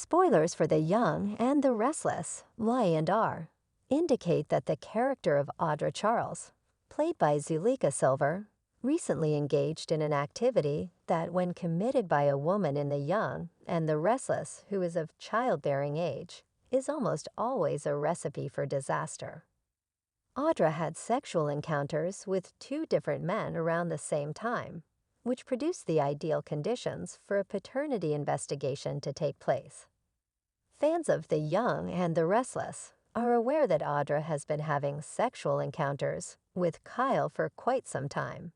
Spoilers for The Young and the Restless, Y&R, indicate that the character of Audra Charles, played by Zuleika Silver, recently engaged in an activity that, when committed by a woman in The Young and the Restless who is of childbearing age, is almost always a recipe for disaster. Audra had sexual encounters with two different men around the same time, which produced the ideal conditions for a paternity investigation to take place. Fans of The Young and the Restless are aware that Audra has been having sexual encounters with Kyle for quite some time.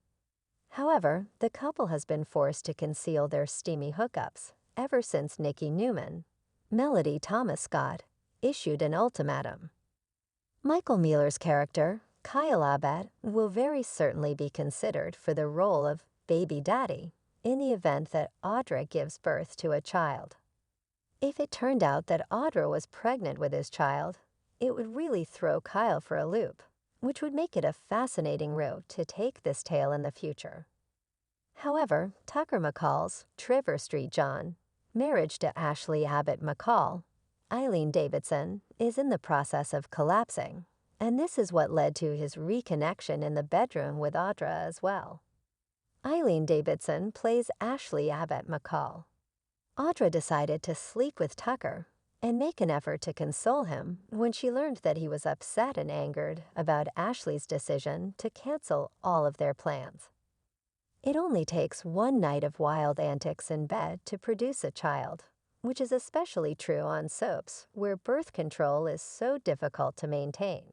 However, the couple has been forced to conceal their steamy hookups ever since Nikki Newman, Melody Thomas Scott, issued an ultimatum. Michael Mueller's character, Kyle Abad, will very certainly be considered for the role of baby daddy in the event that Audra gives birth to a child. If it turned out that Audra was pregnant with his child, it would really throw Kyle for a loop, which would make it a fascinating route to take this tale in the future. However, Tucker McCall's Trevor Street John, marriage to Ashley Abbott McCall, Eileen Davidson, is in the process of collapsing, and this is what led to his reconnection in the bedroom with Audra as well. Eileen Davidson plays Ashley Abbott McCall. Audra decided to sleep with Tucker and make an effort to console him when she learned that he was upset and angered about Ashley's decision to cancel all of their plans. It only takes one night of wild antics in bed to produce a child, which is especially true on soaps where birth control is so difficult to maintain.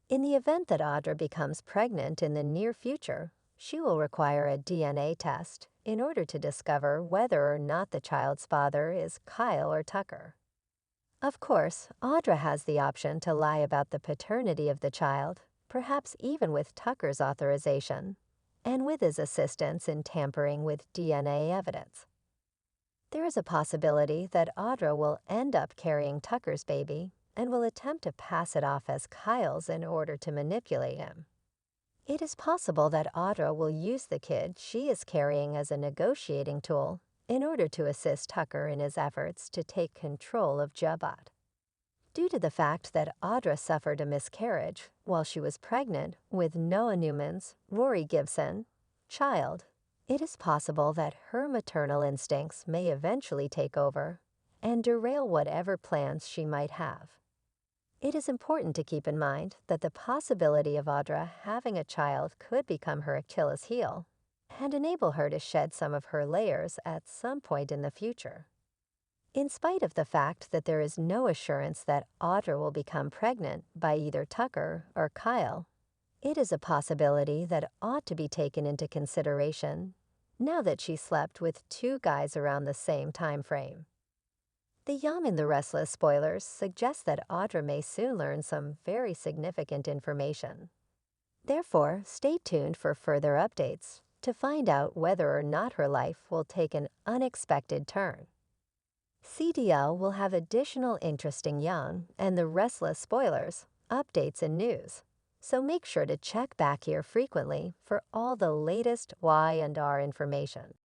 In the event that Audra becomes pregnant in the near future, she will require a DNA test in order to discover whether or not the child's father is Kyle or Tucker. Of course, Audra has the option to lie about the paternity of the child, perhaps even with Tucker's authorization, and with his assistance in tampering with DNA evidence. There is a possibility that Audra will end up carrying Tucker's baby and will attempt to pass it off as Kyle's in order to manipulate him. It is possible that Audra will use the kid she is carrying as a negotiating tool in order to assist Tucker in his efforts to take control of Jabbat. Due to the fact that Audra suffered a miscarriage while she was pregnant with Noah Newman's Rory Gibson child, it is possible that her maternal instincts may eventually take over and derail whatever plans she might have. It is important to keep in mind that the possibility of Audra having a child could become her Achilles heel and enable her to shed some of her layers at some point in the future. In spite of the fact that there is no assurance that Audra will become pregnant by either Tucker or Kyle, it is a possibility that ought to be taken into consideration now that she slept with two guys around the same time frame. The Young and the Restless spoilers suggest that Audra may soon learn some very significant information. Therefore, stay tuned for further updates to find out whether or not her life will take an unexpected turn. CDL will have additional interesting Young and the Restless spoilers, updates, and news, so make sure to check back here frequently for all the latest Y&R information.